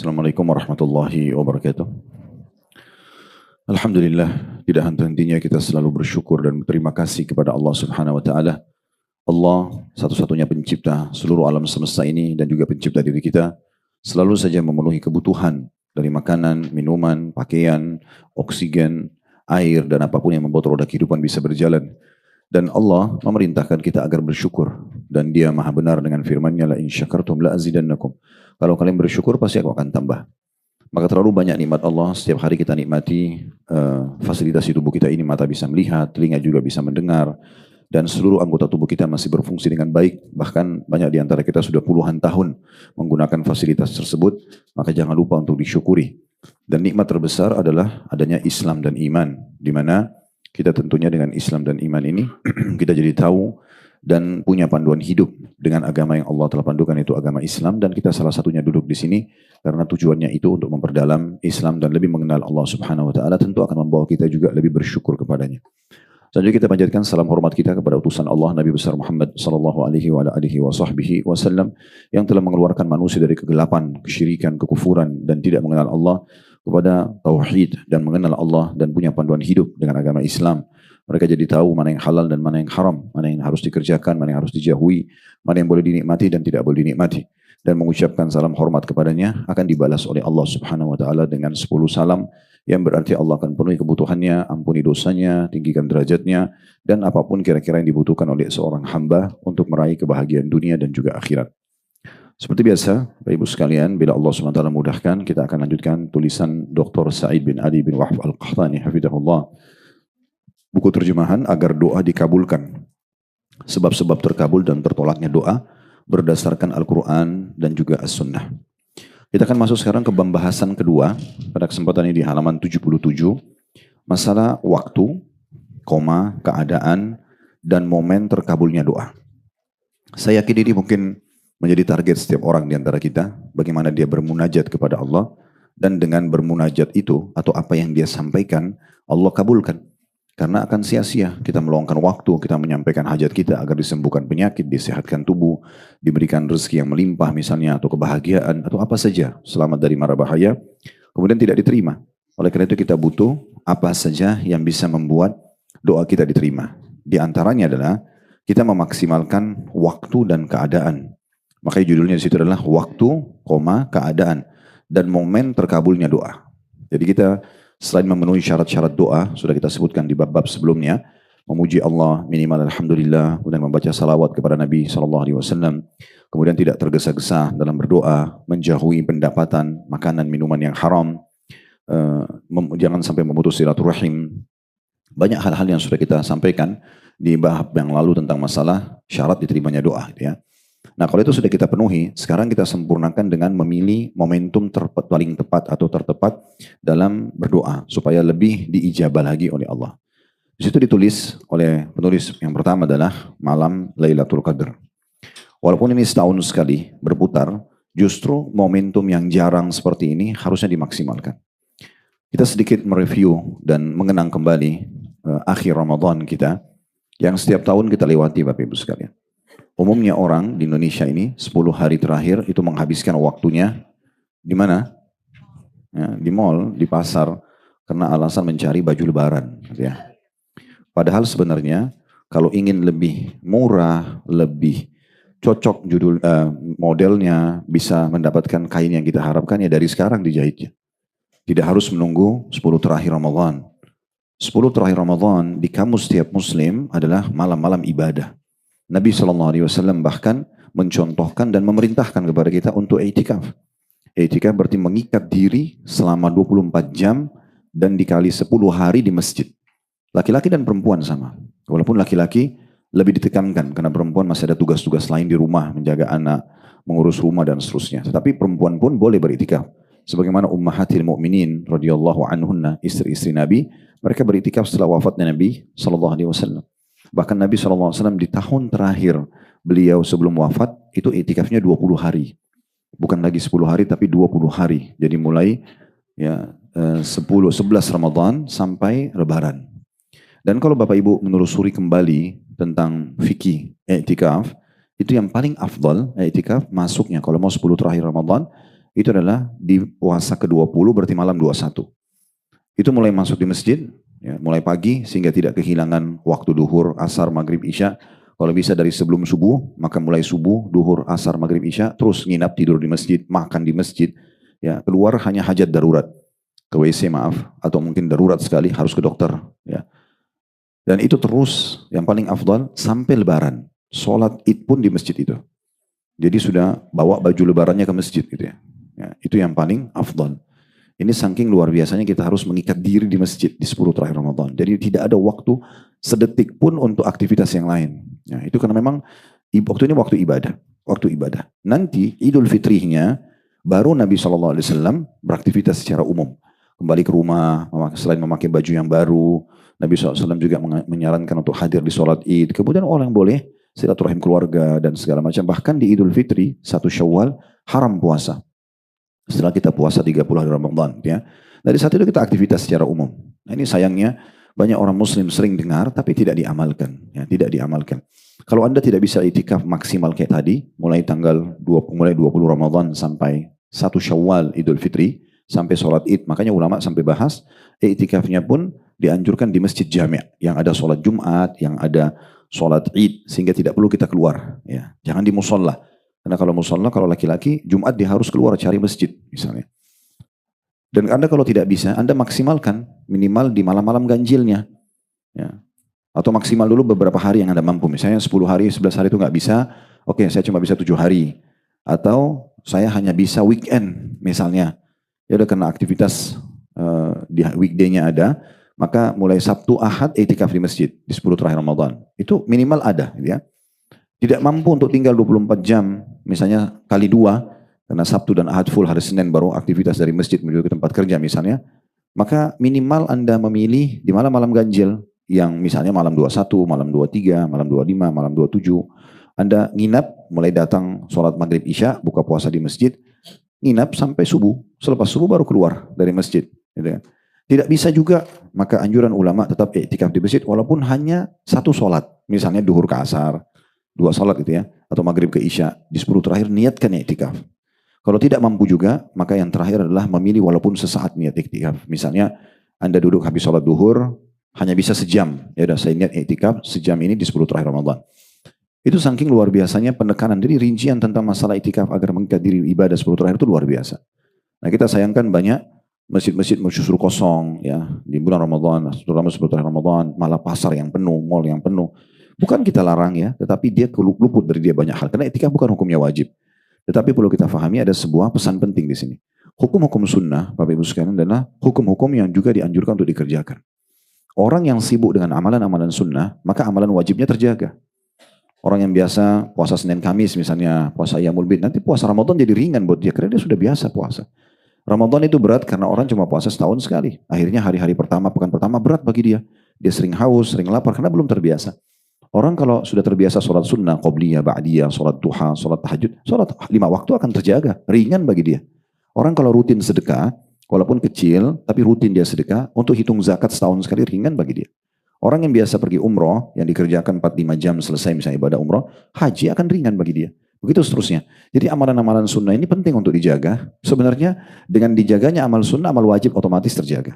Assalamualaikum warahmatullahi wabarakatuh. Alhamdulillah, tidak henti-hentinya kita selalu bersyukur dan berterima kasih kepada Allah Subhanahu wa taala. Allah satu-satunya pencipta seluruh alam semesta ini dan juga pencipta diri kita, selalu saja memenuhi kebutuhan dari makanan, minuman, pakaian, oksigen, air dan apapun yang membuat roda kehidupan bisa berjalan. Dan Allah memerintahkan kita agar bersyukur, dan Dia Maha benar dengan firman-Nya, la in syakartum la azidannakum. Kalau kalian bersyukur pasti aku akan tambah. Maka terlalu banyak nikmat Allah setiap hari kita nikmati. Fasilitas di tubuh kita ini, mata bisa melihat, telinga juga bisa mendengar, dan seluruh anggota tubuh kita masih berfungsi dengan baik. Bahkan banyak di antara kita sudah puluhan tahun menggunakan fasilitas tersebut. Maka jangan lupa untuk disyukuri. Dan nikmat terbesar adalah adanya Islam dan iman, di mana kita tentunya dengan Islam dan iman ini kita jadi tahu dan punya panduan hidup dengan agama yang Allah telah pandukan, itu agama Islam, dan kita salah satunya duduk di sini karena tujuannya itu untuk memperdalam Islam dan lebih mengenal Allah Subhanahu wa taala. Tentu akan membawa kita juga lebih bersyukur kepadanya. Selanjutnya kita panjatkan salam hormat kita kepada utusan Allah Nabi besar Muhammad sallallahu alaihi wasallam yang telah mengeluarkan manusia dari kegelapan, kesyirikan, kekufuran dan tidak mengenal Allah kepada tauhid dan mengenal Allah dan punya panduan hidup dengan agama Islam. Mereka jadi tahu mana yang halal dan mana yang haram, mana yang harus dikerjakan, mana yang harus dijauhi, mana yang boleh dinikmati dan tidak boleh dinikmati. Dan mengucapkan salam hormat kepadanya akan dibalas oleh Allah Subhanahu wa taala dengan 10 salam, yang berarti Allah akan penuhi kebutuhannya, ampuni dosanya, tinggikan derajatnya, dan apapun kira-kira yang dibutuhkan oleh seorang hamba untuk meraih kebahagiaan dunia dan juga akhirat. Seperti biasa, Bapak Ibu sekalian, bila Allah SWT mudahkan, kita akan lanjutkan tulisan Dr. Sa'id bin Ali bin Wahb Al-Qahtani, hafidhahullah. Buku terjemahan agar doa dikabulkan. Sebab-sebab terkabul dan tertolaknya doa berdasarkan Al-Quran dan juga As-Sunnah. Kita akan masuk sekarang ke pembahasan kedua pada kesempatan ini di halaman 77. Masalah waktu, keadaan, dan momen terkabulnya doa. Saya yakin ini mungkin menjadi target setiap orang di antara kita, bagaimana dia bermunajat kepada Allah, dan dengan bermunajat itu atau apa yang dia sampaikan Allah kabulkan. Karena akan sia-sia kita meluangkan waktu, kita menyampaikan hajat kita agar disembuhkan penyakit, disehatkan tubuh, diberikan rezeki yang melimpah misalnya, atau kebahagiaan, atau apa saja, selamat dari mara bahaya, kemudian tidak diterima. Oleh karena itu kita butuh apa saja yang bisa membuat doa kita diterima. Di antaranya adalah kita memaksimalkan waktu dan keadaan. Makanya judulnya di situ adalah waktu, keadaan, dan momen terkabulnya doa. Jadi kita selain memenuhi syarat-syarat doa, sudah kita sebutkan di bab-bab sebelumnya, memuji Allah minimal alhamdulillah, kemudian membaca salawat kepada Nabi SAW, kemudian tidak tergesa-gesa dalam berdoa, menjauhi pendapatan, makanan, minuman yang haram, jangan sampai memutus silaturahim. Banyak hal-hal yang sudah kita sampaikan di bab yang lalu tentang masalah syarat diterimanya doa, gitu ya. Nah, kalau itu sudah kita penuhi, sekarang kita sempurnakan dengan memilih momentum paling tepat atau tertepat dalam berdoa supaya lebih diijabah lagi oleh Allah. Di situ ditulis oleh penulis yang pertama adalah malam Lailatul Qadar. Walaupun ini setahun sekali berputar, justru momentum yang jarang seperti ini harusnya dimaksimalkan. Kita sedikit mereview dan mengenang kembali akhir Ramadan kita yang setiap tahun kita lewati, Bapak Ibu sekalian. Umumnya orang di Indonesia ini 10 hari terakhir itu menghabiskan waktunya di mana? Ya, di mall, di pasar, karena alasan mencari baju lebaran. Ya. Padahal sebenarnya kalau ingin lebih murah, lebih cocok modelnya, bisa mendapatkan kain yang kita harapkan ya dari sekarang dijahitnya. Tidak harus menunggu 10 terakhir Ramadan. 10 terakhir Ramadan di kamus setiap muslim adalah malam-malam ibadah. Nabi SAW bahkan mencontohkan dan memerintahkan kepada kita untuk i'tikaf. I'tikaf berarti mengikat diri selama 24 jam dan dikali 10 hari di masjid. Laki-laki dan perempuan sama. Walaupun laki-laki lebih ditekankan karena perempuan masih ada tugas-tugas lain di rumah, menjaga anak, mengurus rumah dan seterusnya. Tetapi perempuan pun boleh beriktikaf. Sebagaimana ummahatil mu'minin radhiyallahu anhunna, istri-istri Nabi, mereka beriktikaf setelah wafatnya Nabi SAW. Bahkan Nabi SAW di tahun terakhir beliau sebelum wafat, itu iktikafnya 20 hari. Bukan lagi 10 hari, tapi 20 hari. Jadi mulai 11 Ramadan sampai Lebaran. Dan kalau Bapak Ibu menelusuri kembali tentang fikih iktikaf, itu yang paling afdal iktikaf masuknya. Kalau mau 10 terakhir Ramadan, itu adalah di puasa ke-20 berarti malam 21. Itu mulai masuk di masjid, ya, mulai pagi sehingga tidak kehilangan waktu duhur, asar, maghrib, isya. Kalau bisa dari sebelum subuh, maka mulai subuh, duhur, asar, maghrib, isya, terus nginap tidur di masjid, makan di masjid. Ya, keluar hanya hajat darurat, ke WC maaf, atau mungkin darurat sekali harus ke dokter. Ya. Dan itu terus yang paling afdal sampai lebaran. Sholat id pun di masjid itu. Jadi sudah bawa baju lebarannya ke masjid gitu ya. Ya, itu yang paling afdal. Ini saking luar biasanya kita harus mengikat diri di masjid di 10 terakhir Ramadan. Jadi tidak ada waktu sedetik pun untuk aktivitas yang lain. Ya, itu karena memang waktu ini waktu ibadah. Waktu ibadah. Nanti Idul Fitrihnya baru Nabi SAW beraktivitas secara umum. Kembali ke rumah, selain memakai baju yang baru, Nabi SAW juga menyarankan untuk hadir di sholat id. Kemudian orang boleh silaturahim keluarga dan segala macam. Bahkan di Idul Fitri, 1 Syawal, haram puasa. Setelah kita puasa 30 hari Ramadan. Ya. Dari saat itu kita aktivitas secara umum. Nah ini sayangnya banyak orang muslim sering dengar tapi tidak diamalkan. Ya, tidak diamalkan. Kalau Anda tidak bisa itikaf maksimal kayak tadi, mulai tanggal 20 Ramadan sampai 1 Syawal Idul Fitri, sampai sholat id. Makanya ulama sampai bahas, itikafnya pun dianjurkan di masjid jami' yang ada sholat Jumat, yang ada sholat id, sehingga tidak perlu kita keluar. Ya. Jangan di musola. Karena kalau musola, kalau laki-laki, Jumat dia harus keluar cari masjid misalnya. Dan Anda kalau tidak bisa, Anda maksimalkan minimal di malam-malam ganjilnya. Ya. Atau maksimal dulu beberapa hari yang Anda mampu. Misalnya 10 hari, 11 hari itu nggak bisa, oke saya cuma bisa 7 hari. Atau saya hanya bisa weekend misalnya. Ya udah karena aktivitas di weekday-nya ada, maka mulai Sabtu, Ahad, itikaf di masjid di 10 terakhir Ramadan. Itu minimal ada, ya. Tidak mampu untuk tinggal 24 jam, misalnya kali 2, karena Sabtu dan Ahad full, hari Senin baru aktivitas dari masjid menuju ke tempat kerja misalnya, maka minimal Anda memilih di malam-malam ganjil, yang misalnya malam 21, malam 23, malam 25, malam 27, Anda nginap, mulai datang sholat maghrib isya, buka puasa di masjid, nginap sampai subuh, selepas subuh baru keluar dari masjid. Gitu kan. Tidak bisa juga, maka anjuran ulama tetap iktikaf di masjid walaupun hanya 1 sholat. Misalnya duhur ke asar, 2 sholat gitu ya, atau maghrib ke isya. Di 10 terakhir niatkan iktikaf. Kalau tidak mampu juga, maka yang terakhir adalah memilih walaupun sesaat niat iktikaf. Misalnya Anda duduk habis sholat duhur, hanya bisa sejam. Ya udah saya niat iktikaf sejam ini di 10 terakhir Ramadan. Itu saking luar biasanya penekanan. Jadi rincian tentang masalah iktikaf agar mengikat diri ibadah 10 terakhir itu luar biasa. Nah kita sayangkan banyak masjid-masjid justru kosong ya di bulan Ramadan, terutama 10 terakhir Ramadan, malah pasar yang penuh, mal yang penuh. Bukan kita larang ya, tetapi dia luput dari dia banyak hal. Karena iktikaf bukan hukumnya wajib. Tetapi perlu kita fahami ada sebuah pesan penting di sini. Hukum-hukum sunnah, Bapak Ibu sekalian, adalah hukum-hukum yang juga dianjurkan untuk dikerjakan. Orang yang sibuk dengan amalan-amalan sunnah, maka amalan wajibnya terjaga. Orang yang biasa puasa Senin Kamis misalnya, puasa Ayyamul Bid, nanti puasa Ramadan jadi ringan buat dia, karena dia sudah biasa puasa. Ramadan itu berat karena orang cuma puasa setahun sekali. Akhirnya hari-hari pertama, pekan pertama berat bagi dia. Dia sering haus, sering lapar karena belum terbiasa. Orang kalau sudah terbiasa sholat sunnah, qobliyah, ba'diyah, sholat duha, sholat tahajud, sholat 5 waktu akan terjaga, ringan bagi dia. Orang kalau rutin sedekah, walaupun kecil, tapi rutin dia sedekah, untuk hitung zakat setahun sekali ringan bagi dia. Orang yang biasa pergi umroh, yang dikerjakan 4-5 jam selesai misalnya ibadah umroh, haji akan ringan bagi dia. Begitu seterusnya. Jadi amalan-amalan sunnah ini penting untuk dijaga. Sebenarnya dengan dijaganya amal sunnah, amal wajib otomatis terjaga.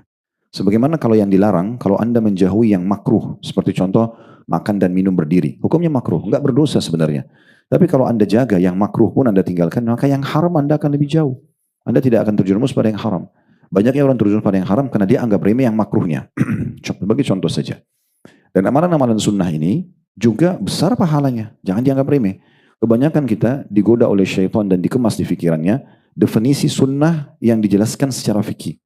Sebagaimana kalau yang dilarang, kalau Anda menjauhi yang makruh, seperti contoh makan dan minum berdiri. Hukumnya makruh, enggak berdosa sebenarnya. Tapi kalau Anda jaga yang makruh pun Anda tinggalkan, maka yang haram Anda akan lebih jauh. Anda tidak akan terjerumus pada yang haram. Banyaknya orang terjerumus pada yang haram karena dia anggap remeh yang makruhnya. Bagi contoh saja. Dan amalan-amalan sunnah ini juga besar pahalanya. Jangan dianggap remeh. Kebanyakan kita digoda oleh syaitan dan dikemas di pikirannya definisi sunnah yang dijelaskan secara fikih.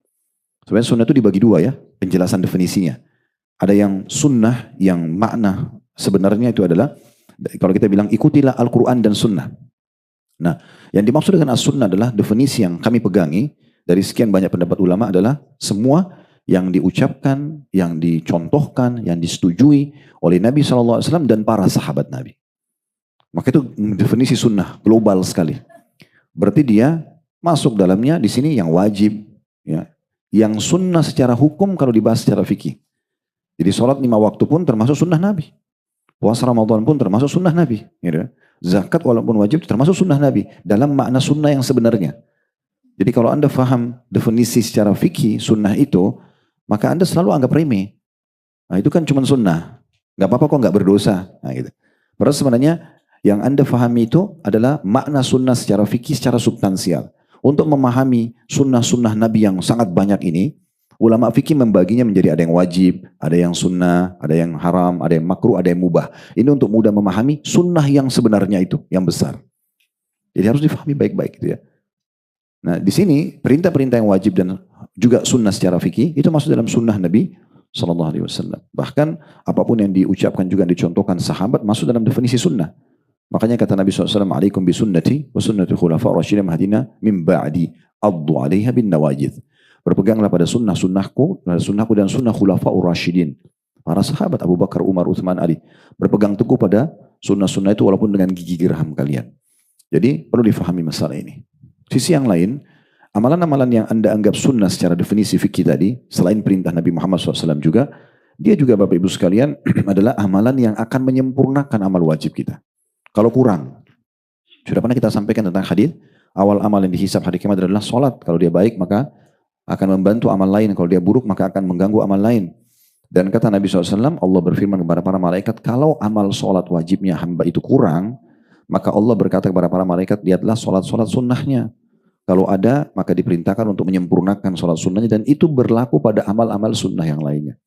Sebenarnya sunnah itu dibagi 2 ya, penjelasan definisinya. Ada yang sunnah yang makna sebenarnya itu adalah, kalau kita bilang ikutilah Al-Quran dan sunnah. Nah, yang dimaksud dengan as-sunnah adalah definisi yang kami pegangi dari sekian banyak pendapat ulama adalah semua yang diucapkan, yang dicontohkan, yang disetujui oleh Nabi SAW dan para sahabat Nabi. Maka itu definisi sunnah global sekali. Berarti dia masuk dalamnya di sini yang wajib, ya, yang sunnah secara hukum kalau dibahas secara fikih. Jadi sholat 5 waktu pun termasuk sunnah Nabi. Puasa Ramadan pun termasuk sunnah Nabi. Gitu. Zakat walaupun wajib termasuk sunnah Nabi dalam makna sunnah yang sebenarnya. Jadi kalau Anda faham definisi secara fikih sunnah itu, maka Anda selalu anggap remeh. Nah itu kan cuma sunnah. Gak apa-apa kok gak berdosa. Nah, gitu. Padahal sebenarnya yang Anda fahami itu adalah makna sunnah secara fikih, secara substansial. Untuk memahami sunnah-sunnah Nabi yang sangat banyak ini, ulama fikih membaginya menjadi ada yang wajib, ada yang sunnah, ada yang haram, ada yang makruh, ada yang mubah. Ini untuk mudah memahami sunnah yang sebenarnya itu, yang besar. Jadi harus difahami baik-baik gitu ya. Nah di sini perintah-perintah yang wajib dan juga sunnah secara fikih itu masuk dalam sunnah Nabi Sallallahu Alaihi Wasallam. Bahkan apapun yang diucapkan juga dicontohkan sahabat masuk dalam definisi sunnah. Makanya kata Nabi SAW, alaikum bisunnati wa sunnati khulafa rasyidin mahdina min ba'di addu alaiha bin nawajid. Berpeganglah pada sunnahku dan sunnah khulafa rasyidin. Para sahabat Abu Bakar, Umar, Uthman, Ali. Berpegang teguh pada sunnah-sunnah itu walaupun dengan gigi geraham kalian. Jadi perlu difahami masalah ini. Sisi yang lain, amalan-amalan yang Anda anggap sunnah secara definisi fikih tadi, selain perintah Nabi Muhammad SAW juga, dia juga Bapak Ibu sekalian adalah amalan yang akan menyempurnakan amal wajib kita. Kalau kurang, sudah pernah kita sampaikan tentang hadis, awal amal yang dihisab hari kiamat adalah sholat. Kalau dia baik maka akan membantu amal lain. Kalau dia buruk maka akan mengganggu amal lain. Dan kata Nabi SAW, Allah berfirman kepada para malaikat, kalau amal sholat wajibnya hamba itu kurang, maka Allah berkata kepada para malaikat, lihatlah sholat-sholat sunnahnya. Kalau ada, maka diperintahkan untuk menyempurnakan sholat sunnahnya. Dan itu berlaku pada amal-amal sunnah yang lainnya.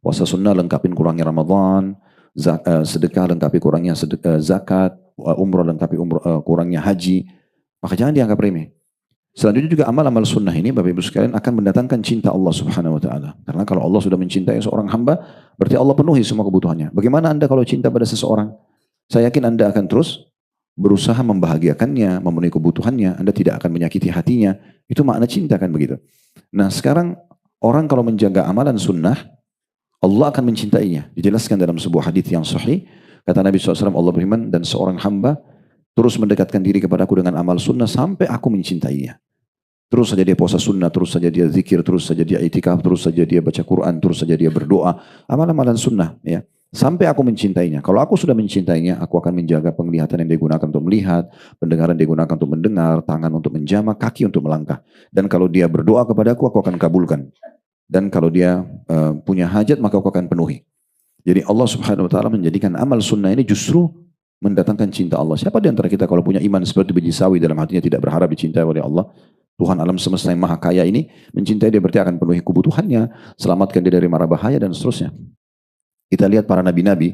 Puasa sunnah lengkapin kurangnya Ramadan, sedekah lengkapi kurangnya zakat, umroh lengkapi kurangnya haji. Maka jangan dianggap remeh. Selanjutnya juga amal-amal sunnah ini Bapak Ibu sekalian akan mendatangkan cinta Allah Subhanahu Wa Taala. Karena kalau Allah sudah mencintai seorang hamba, berarti Allah penuhi semua kebutuhannya. Bagaimana Anda kalau cinta pada seseorang? Saya yakin Anda akan terus berusaha membahagiakannya, memenuhi kebutuhannya. Anda tidak akan menyakiti hatinya. Itu makna cinta kan begitu. Nah sekarang orang kalau menjaga amalan sunnah, Allah akan mencintainya. Dijelaskan dalam sebuah hadis yang sahih. Kata Nabi SAW, Allah berfirman, dan seorang hamba terus mendekatkan diri kepadaku dengan amal sunnah sampai aku mencintainya. Terus saja dia puasa sunnah, terus saja dia zikir, terus saja dia itikaf, terus saja dia baca Quran, terus saja dia berdoa. Amal-amalan sunnah. Ya. Sampai aku mencintainya. Kalau aku sudah mencintainya, aku akan menjaga penglihatan yang digunakan untuk melihat, pendengaran yang digunakan untuk mendengar, tangan untuk menjamah, kaki untuk melangkah. Dan kalau dia berdoa kepadaku, aku akan kabulkan. Dan kalau dia punya hajat, maka aku akan penuhi. Jadi Allah Subhanahu Wa Taala menjadikan amal sunnah ini justru mendatangkan cinta Allah. Siapa di antara kita kalau punya iman seperti biji sawi dalam hatinya tidak berharap dicintai oleh Allah? Tuhan alam semesta yang maha kaya ini mencintai dia berarti akan penuhi kebutuhannya, selamatkan dia dari mara bahaya dan seterusnya. Kita lihat para nabi-nabi,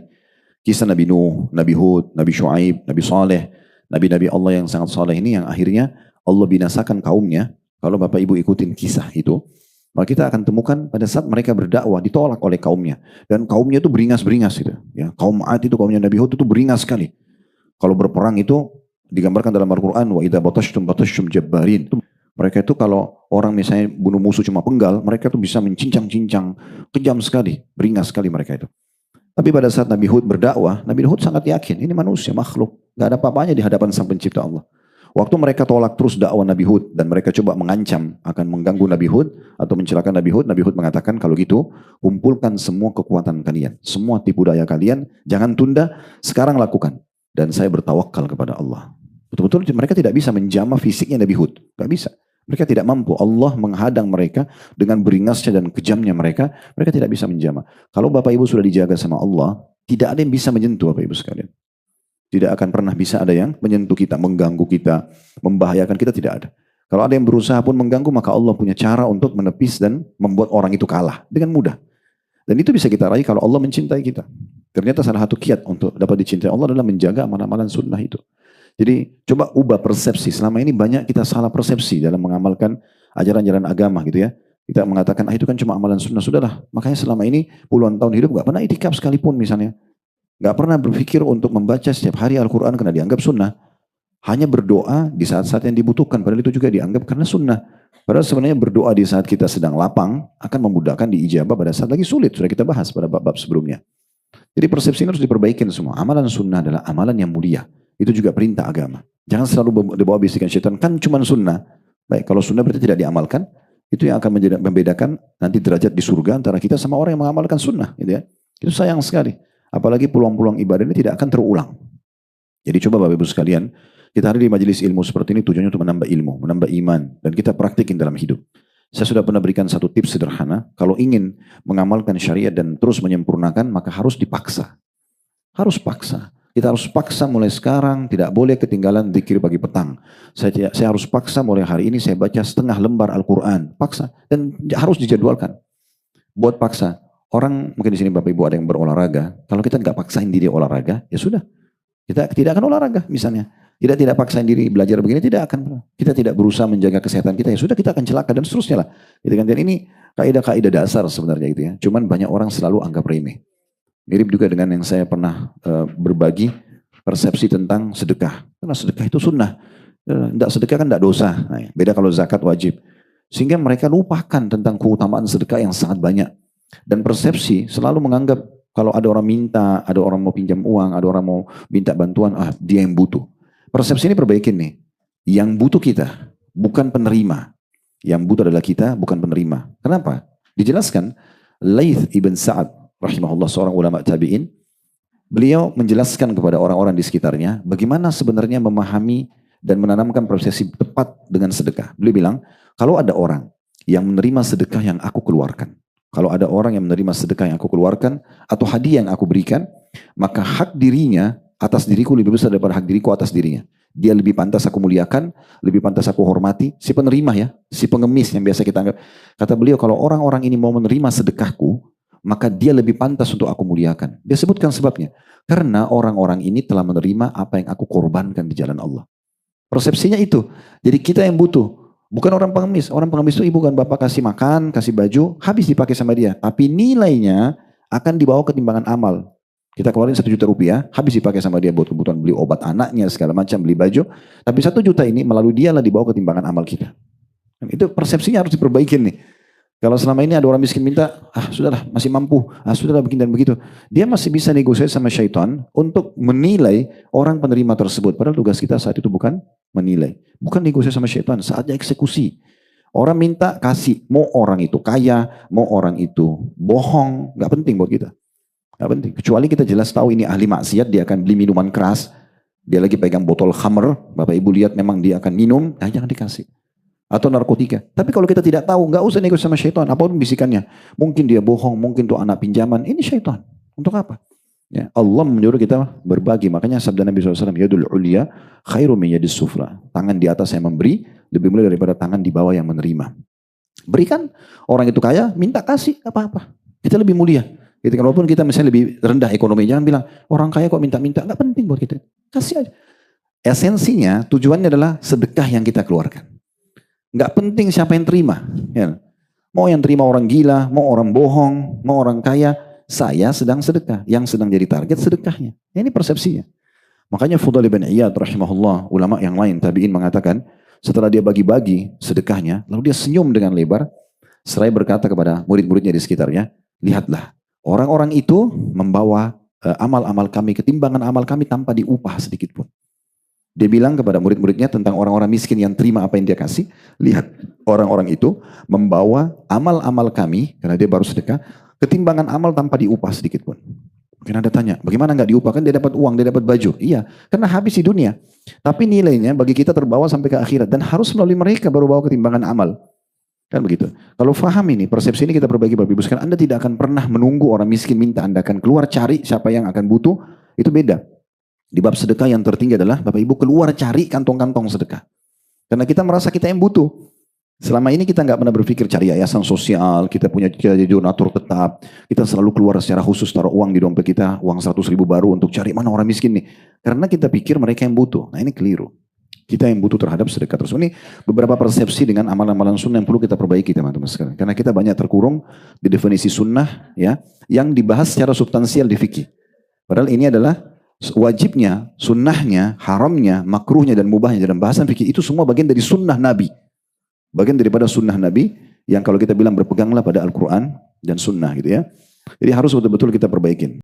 kisah Nabi Nuh, Nabi Hud, Nabi Shu'aib, Nabi Saleh, nabi-nabi Allah yang sangat saleh ini yang akhirnya Allah binasakan kaumnya. Kalau Bapak Ibu ikutin kisah itu, maka kita akan temukan pada saat mereka berdakwah ditolak oleh kaumnya. Dan kaumnya itu beringas-beringas gitu. Ya, kaum Ad itu, kaumnya Nabi Hud itu beringas sekali. Kalau berperang itu digambarkan dalam Al-Quran, wa idza batashtum jabbarin. Mereka itu kalau orang misalnya bunuh musuh cuma penggal, mereka itu bisa mencincang-cincang, kejam sekali, beringas sekali mereka itu. Tapi pada saat Nabi Hud berdakwah, Nabi Hud sangat yakin ini manusia, makhluk, gak ada apa-apanya di hadapan Sang Pencipta Allah. Waktu mereka tolak terus dakwah Nabi Hud dan mereka coba mengancam akan mengganggu Nabi Hud atau mencelakakan Nabi Hud mengatakan kalau gitu kumpulkan semua kekuatan kalian, semua tipu daya kalian, jangan tunda, sekarang lakukan. Dan saya bertawakal kepada Allah. Betul-betul mereka tidak bisa menjamah fisiknya Nabi Hud, gak bisa. Mereka tidak mampu. Allah menghadang mereka dengan beringasnya dan kejamnya mereka. Mereka tidak bisa menjamah. Kalau Bapak Ibu sudah dijaga sama Allah, tidak ada yang bisa menyentuh Bapak Ibu sekalian. Tidak akan pernah bisa ada yang menyentuh kita, mengganggu kita, membahayakan kita, tidak ada. Kalau ada yang berusaha pun mengganggu, maka Allah punya cara untuk menepis dan membuat orang itu kalah dengan mudah. Dan itu bisa kita raih kalau Allah mencintai kita. Ternyata salah satu kiat untuk dapat dicintai Allah adalah menjaga amalan-amalan sunnah itu. Jadi coba ubah persepsi. Selama ini banyak kita salah persepsi dalam mengamalkan ajaran-ajaran agama gitu ya. Kita mengatakan itu kan cuma amalan sunnah, sudahlah. Makanya selama ini puluhan tahun hidup gak pernah itikaf sekalipun misalnya. Gak pernah berpikir untuk membaca setiap hari Al-Quran karena dianggap sunnah. Hanya berdoa di saat-saat yang dibutuhkan. Padahal itu juga dianggap karena sunnah. Padahal sebenarnya berdoa di saat kita sedang lapang akan memudahkan diijabah pada saat lagi sulit. Sudah kita bahas pada bab-bab sebelumnya. Jadi persepsi ini harus diperbaikin semua. Amalan sunnah adalah amalan yang mulia. Itu juga perintah agama. Jangan selalu dibawa bisikan syaitan. Kan cuma sunnah. Baik, kalau sunnah berarti tidak diamalkan. Itu yang akan membedakan nanti derajat di surga antara kita sama orang yang mengamalkan sunnah. Gitu ya. Itu sayang sekali. Apalagi peluang-peluang ibadah ini tidak akan terulang. Jadi coba Bapak Ibu sekalian, Kita hadir di majelis ilmu seperti ini tujuannya untuk menambah ilmu, menambah iman, dan kita praktikin dalam hidup. Saya sudah pernah berikan satu tips sederhana, kalau ingin mengamalkan syariat dan terus menyempurnakan, maka harus dipaksa. Harus paksa. Kita harus paksa mulai sekarang, tidak boleh ketinggalan zikir pagi petang. Saya harus paksa mulai hari ini saya baca setengah lembar Al-Quran. Paksa. Dan harus dijadwalkan. Buat paksa. Orang mungkin di sini Bapak Ibu ada yang berolahraga. Kalau kita nggak paksain diri olahraga, ya sudah. Kita tidak akan olahraga misalnya. Tidak paksain diri belajar begini, tidak akan. Kita tidak berusaha menjaga kesehatan kita, ya sudah kita akan celaka dan seterusnya lah. Gitu kan? Dan ini kaidah-kaidah dasar sebenarnya gitu ya. Cuman banyak orang selalu anggap remeh. Mirip juga dengan yang saya pernah berbagi persepsi tentang sedekah. Karena sedekah itu sunnah. Tidak sedekah kan tidak dosa. Nah, beda kalau zakat wajib. Sehingga mereka lupakan tentang keutamaan sedekah yang sangat banyak. Dan persepsi selalu menganggap kalau ada orang minta, ada orang mau pinjam uang, ada orang mau minta bantuan, dia yang butuh. Persepsi ini perbaikin nih. Yang butuh kita, bukan penerima. Yang butuh adalah kita, bukan penerima. Kenapa? Dijelaskan, Laith ibn Sa'ad, rahimahullah, seorang ulama tabi'in, beliau menjelaskan kepada orang-orang di sekitarnya, bagaimana sebenarnya memahami dan menanamkan persepsi tepat dengan sedekah. Beliau bilang, kalau ada orang yang menerima sedekah yang aku keluarkan, kalau ada orang yang menerima sedekah yang aku keluarkan, atau hadiah yang aku berikan, maka hak dirinya atas diriku lebih besar daripada hak diriku atas dirinya. Dia lebih pantas aku muliakan, lebih pantas aku hormati. Si penerima ya, si pengemis yang biasa kita anggap. Kata beliau, kalau orang-orang ini mau menerima sedekahku, maka dia lebih pantas untuk aku muliakan. Dia sebutkan sebabnya. Karena orang-orang ini telah menerima apa yang aku korbankan di jalan Allah. Persepsinya itu. Jadi kita yang butuh. Bukan orang pengemis. Orang pengemis itu ibu kan bapak kasih makan, kasih baju, habis dipakai sama dia. Tapi nilainya akan dibawa ke timbangan amal. Kita keluarin 1 juta rupiah, habis dipakai sama dia buat kebutuhan beli obat anaknya, segala macam, beli baju. Tapi 1 juta ini melalui dia lah dibawa ke timbangan amal kita. Itu persepsinya harus diperbaikin nih. Kalau selama ini ada orang miskin minta, sudahlah masih mampu, sudahlah begini dan begitu. Dia masih bisa negosiasi sama syaitan untuk menilai orang penerima tersebut. Padahal tugas kita saat itu bukan menilai. Bukan negosiasi sama syaitan, saatnya eksekusi. Orang minta kasih, mau orang itu kaya, mau orang itu bohong, gak penting buat kita. Gak penting. Kecuali kita jelas tahu ini ahli maksiat, dia akan beli minuman keras, dia lagi pegang botol khamr, Bapak Ibu lihat memang dia akan minum, jangan dikasih. Atau narkotika. Tapi kalau kita tidak tahu, nggak usah negosiasi sama syaitan, apapun bisikannya. Mungkin dia bohong, mungkin itu anak pinjaman, ini syaitan. Untuk apa? Ya, Allah menyuruh kita berbagi. Makanya sabda Nabi SAW, Yadul ulia khairu min yadis sufla. Tangan di atas yang memberi, lebih mulia daripada tangan di bawah yang menerima. Berikan, orang itu kaya, minta kasih, apa-apa. Kita lebih mulia. Gitu, walaupun kita misalnya lebih rendah ekonomi, jangan bilang, orang kaya kok minta-minta, nggak penting buat kita. Kasih aja. Esensinya, tujuannya adalah sedekah yang kita keluarkan. Nggak penting siapa yang terima. Ya. Mau yang terima orang gila, mau orang bohong, mau orang kaya, saya sedang sedekah. Yang sedang jadi target sedekahnya. Ya, ini persepsinya. Makanya Fudail bin Iyad rahimahullah, ulama yang lain, tabi'in mengatakan, setelah dia bagi-bagi sedekahnya, lalu dia senyum dengan lebar, seraya berkata kepada murid-muridnya di sekitarnya, lihatlah, orang-orang itu membawa amal-amal kami, ketimbangan amal kami tanpa diupah sedikit pun. Dia bilang kepada murid-muridnya tentang orang-orang miskin yang terima apa yang dia kasih. Lihat, orang-orang itu membawa amal-amal kami, karena dia baru sedekah, ketimbangan amal tanpa diupah sedikit pun. Mungkin Anda tanya, bagaimana nggak diupah? Kan dia dapat uang, dia dapat baju. Iya, karena habis di dunia. Tapi nilainya bagi kita terbawa sampai ke akhirat. Dan harus melalui mereka baru bawa ketimbangan amal. Kan begitu. Kalau faham ini, persepsi ini kita perbaiki Bapak Ibu sekalian. Anda tidak akan pernah menunggu orang miskin minta. Anda akan keluar cari siapa yang akan butuh. Itu beda. Di bab sedekah yang tertinggi adalah Bapak Ibu keluar cari kantong-kantong sedekah. Karena kita merasa kita yang butuh. Selama ini kita nggak pernah berpikir cari yayasan sosial, kita jadi donatur tetap, kita selalu keluar secara khusus taruh uang di dompet kita, uang 100.000 baru untuk cari mana orang miskin nih. Karena kita pikir mereka yang butuh. Nah ini keliru. Kita yang butuh terhadap sedekah terus. Ini beberapa persepsi dengan amalan-amalan sunnah yang perlu kita perbaiki teman-teman sekalian. Karena kita banyak terkurung di definisi sunnah ya, yang dibahas secara substansial di fikih. Padahal ini adalah wajibnya, sunnahnya, haramnya, makruhnya dan mubahnya dalam bahasan fikih itu semua bagian dari sunnah Nabi. Bagian daripada sunnah Nabi yang kalau kita bilang berpeganglah pada Al-Quran dan sunnah gitu ya. Jadi harus betul-betul kita perbaikin.